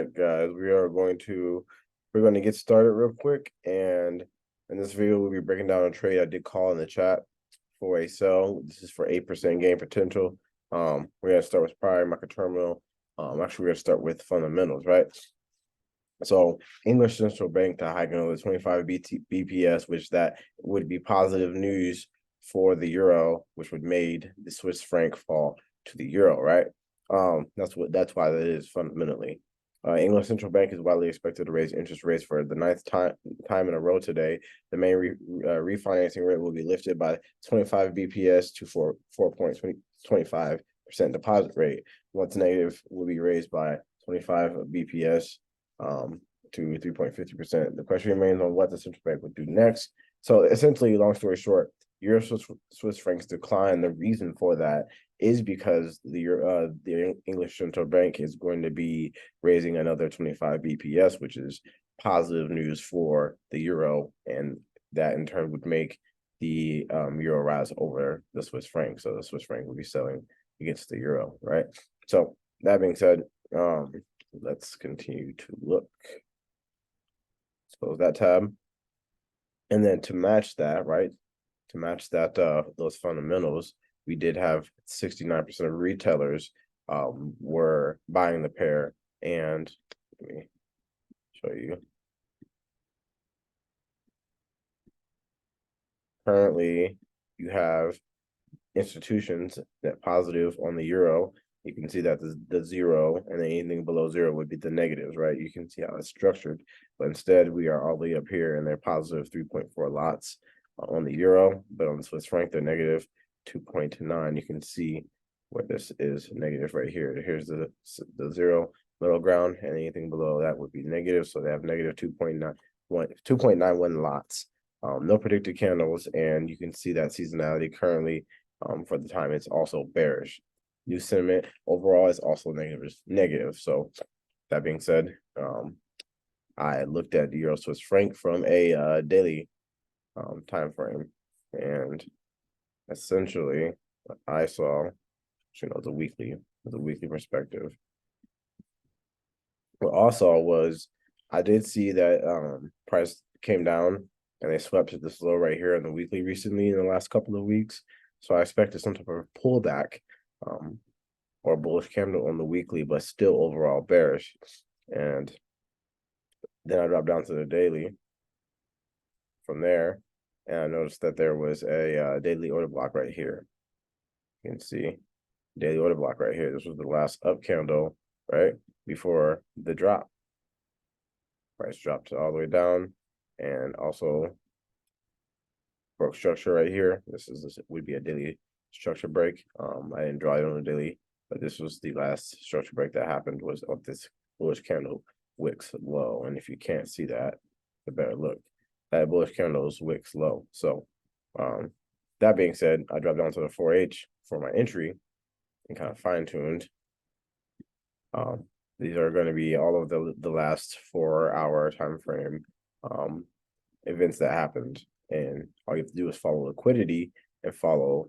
right, guys, we're going to get started real quick, and in this video we'll be breaking down a trade I did call in the chat for a sell. This is for 8% gain potential. We're gonna start with prior market terminal. Actually, we're gonna start with fundamentals, right? So English Central Bank to hike another 25 BPS, which that would be positive news for the euro, which would made the Swiss franc fall to the euro, right? That's why that is fundamentally. English Central Bank is widely expected to raise interest rates for the ninth time in a row today. The main refinancing rate will be lifted by 25 BPS to 4.25% deposit rate. Once negative will be raised by 25 BPS to 3.50%. The question remains on what the central bank would do next. So essentially, long story short, Euro Swiss francs decline. The reason for that is because the English Central Bank is going to be raising another 25 BPS, which is positive news for the euro, and that in turn would make the euro rise over the Swiss franc. So the Swiss franc would be selling against the euro, right? So that being said, let's continue to look. Let's close that tab. And then to match that, right? To match that, those fundamentals, we did have 69% of retailers were buying the pair. And let me show you. Currently, you have institutions that positive on the euro. You can see that the zero and anything below zero would be the negatives, right? You can see how it's structured, but instead we are all the way up here and they're positive 3.4 lots on the euro, but on the Swiss franc, they're negative 2.9. You can see where this is negative right here. Here's the zero middle ground, and anything below that would be negative. So they have negative 2.91 lots. No predicted candles, and you can see that seasonality currently for the time it's also bearish. New sentiment overall is also negative. So that being said, I looked at the Euro Swiss franc from a daily time frame, and essentially I saw, the weekly perspective. What I saw was I did see that price came down and they swept at this low right here in the weekly recently in the last couple of weeks. So I expected some type of pullback or bullish candle on the weekly, but still overall bearish. And then I dropped down to the daily from there, and I noticed that there was a daily order block right here. You can see daily order block right here. This was the last up candle, right, before the drop. Price dropped all the way down, and also broke structure right here. This would be a daily structure break. I didn't draw it on the daily, but this was the last structure break that happened, was on this bullish candle wicks low. And if you can't see that, a better look. That bullish candle is wicks low. So that being said, I dropped down to the 4H for my entry and kind of fine-tuned. These are going to be all of the last 4-hour time frame events that happened, and all you have to do is follow liquidity and follow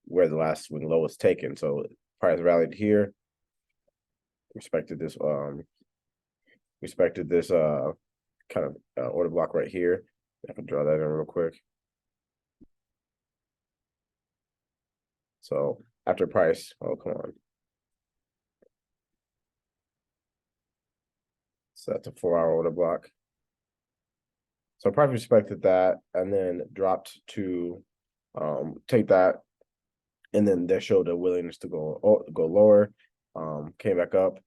where the last swing low was taken. So price rallied here, respected this kind of order block right here. I can draw that in real quick. So after price, oh come on. So that's a 4-hour order block. So price respected that and then dropped to take that, and then they showed a willingness to go lower. Came back up.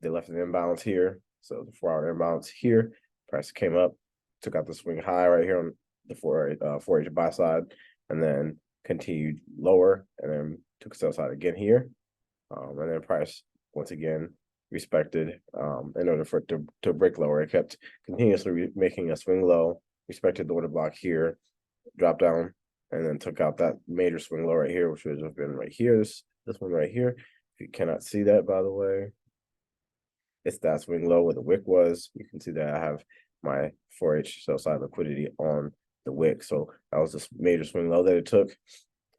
They left an imbalance here. So the 4-hour imbalance here. Price came up, took out the swing high right here on the 4H buy side, and then continued lower, and then took sell side again here. And then price once again respected in order for it to break lower. It kept continuously making a swing low, respected the order block here, dropped down, and then took out that major swing low right here, which would have been right here, this one right here. If you cannot see that, by the way, it's that swing low where the wick was. You can see that I have my 4H sell side liquidity on the wick. So that was this major swing low that it took,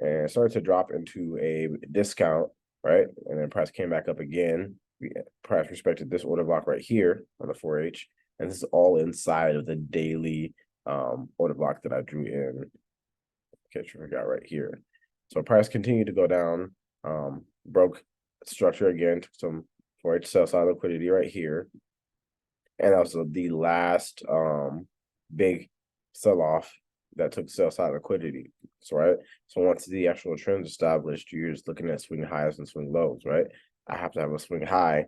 and it started to drop into a discount, right? And then price came back up again, price respected this order block right here on the 4H, and this is all inside of the daily order block that I drew in. Catch you forgot right here. So price continued to go down, broke structure again, took some 4H sell side liquidity right here. And that was the last big sell-off that took sell side liquidity. So right. So once the actual trend established, you're just looking at swing highs and swing lows, right? I have to have a swing high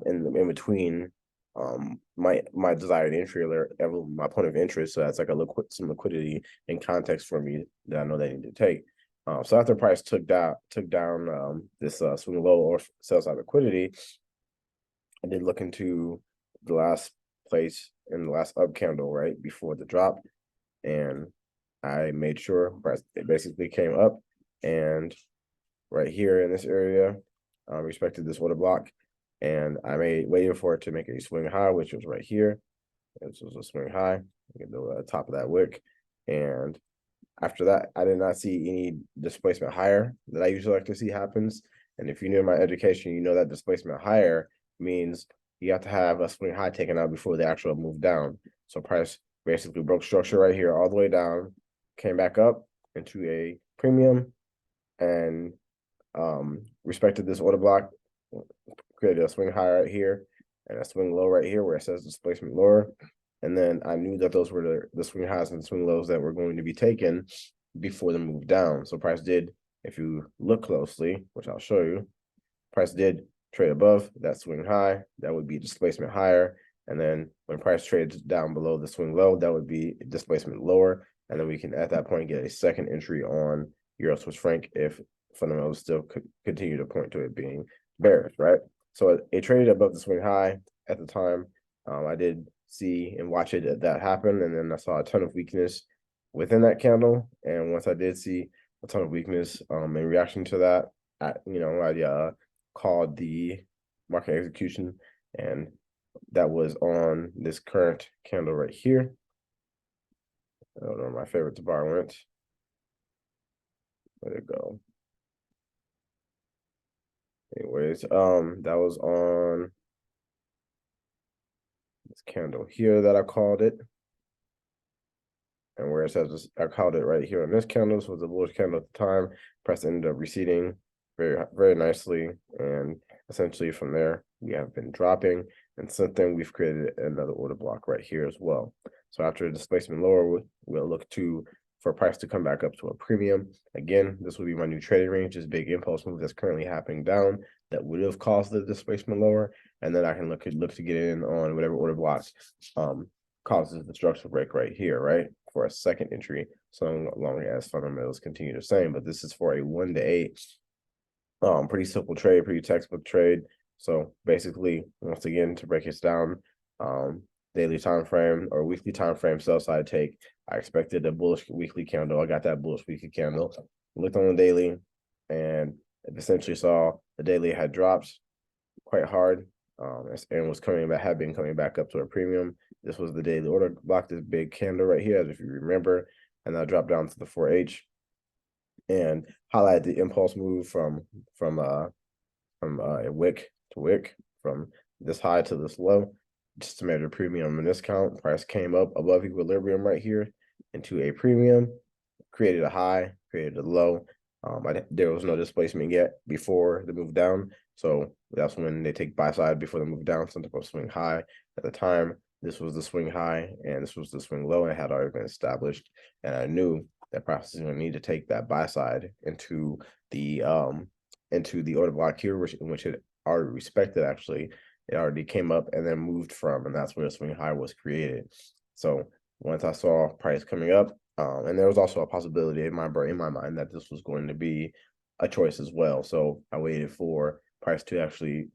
in between my desired entry level, my point of interest. So that's like some liquidity in context for me that I know they need to take. So after price took down this swing low or sell side liquidity, I did look into the last place in the last up candle right before the drop, and I made sure price it basically came up, and right here in this area, respected this order block, and I waited for it to make a swing high, which was right here. This was a swing high, you can do the top of that wick, and after that, I did not see any displacement higher that I usually like to see happens. And if you knew my education, you know that displacement higher means you have to have a swing high taken out before the actual move down. So price basically broke structure right here all the way down, came back up into a premium, and respected this order block, created a swing high right here and a swing low right here where it says displacement lower. And then I knew that those were the swing highs and swing lows that were going to be taken before the move down. So price did, if you look closely, which I'll show you, price did trade above that swing high. That would be displacement higher. And then when price trades down below the swing low, that would be displacement lower. And then we can, at that point, get a second entry on Euro Swiss franc if fundamentals still continue to point to it being bearish, right? So it traded above the swing high at the time. I did see and watch it that happen, and then I saw a ton of weakness within that candle. And once I did see a ton of weakness in reaction to that, I called the market execution, and that was on this current candle right here. I don't know where my favorite bar went. Where'd it go? Anyways, that was on this candle here that I called it. And where it says, I called it right here on this candle. This was a bullish candle at the time. Price ended up receding very, very nicely. And essentially from there, we have been dropping. And since then, we've created another order block right here as well. So after the displacement lower, we'll look for price to come back up to a premium. Again, this will be my new trading range, this big impulse move that's currently happening down that would have caused the displacement lower. And then I can look to get in on whatever order blocks causes the structural break right here, right? For a second entry, so long as fundamentals continue the same. But this is for a 1 to 8. Pretty simple trade, pretty textbook trade. So basically, once again, to break it down, daily time frame or weekly time frame sell side take. I expected a bullish weekly candle. I got that bullish weekly candle. Looked on the daily, and essentially saw the daily had dropped quite hard, and was had been coming back up to a premium. This was the daily order block, this big candle right here, as if you remember, and I dropped down to the 4H and highlighted the impulse move from a wick to wick, from this high to this low, just to measure premium and discount. Price came up above equilibrium right here into a premium, created a high, created a low. There was no displacement yet before the move down, so that's when they take buy side before the move down, some type of swing high. At the time, this was the swing high and this was the swing low, and it had already been established. And I knew that price was going to need to take that buy side into the order block here, which it already respected. Actually, it already came up and then moved from, and that's where the swing high was created. So once I saw price coming up, and there was also a possibility in my mind that this was going to be a choice as well. So I waited for price to actually,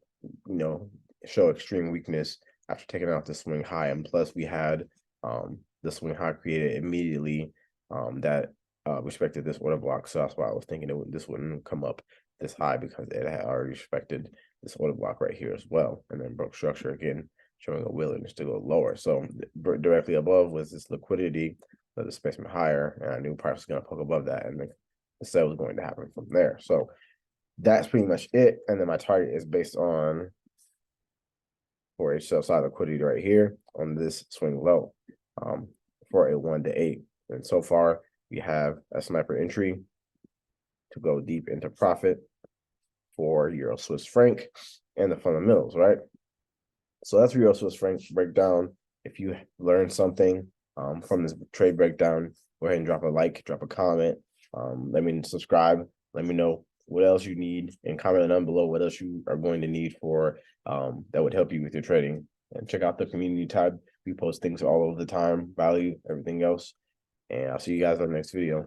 show extreme weakness after taking out the swing high. And plus we had the swing high created immediately that respected this order block. So that's why I was thinking this wouldn't come up this high, because it had already respected this order block right here as well, and then broke structure again, showing a willingness to go lower. So directly above was this liquidity, the displacement higher, and I knew price was going to poke above that, and the sell was going to happen from there. So that's pretty much it. And then my target is based on for a sell side liquidity right here on this swing low for a 1 to 8. And so far, we have a sniper entry to go deep into profit for Euro Swiss franc and the fundamentals, right? So that's Euro Swiss franc breakdown. If you learned something from this trade breakdown, go ahead and drop a like, drop a comment. Let me subscribe. Let me know what else you need, and comment down below what else you are going to need for that would help you with your trading. And check out the community tab. We post things all over the time, value, everything else. And I'll see you guys on the next video.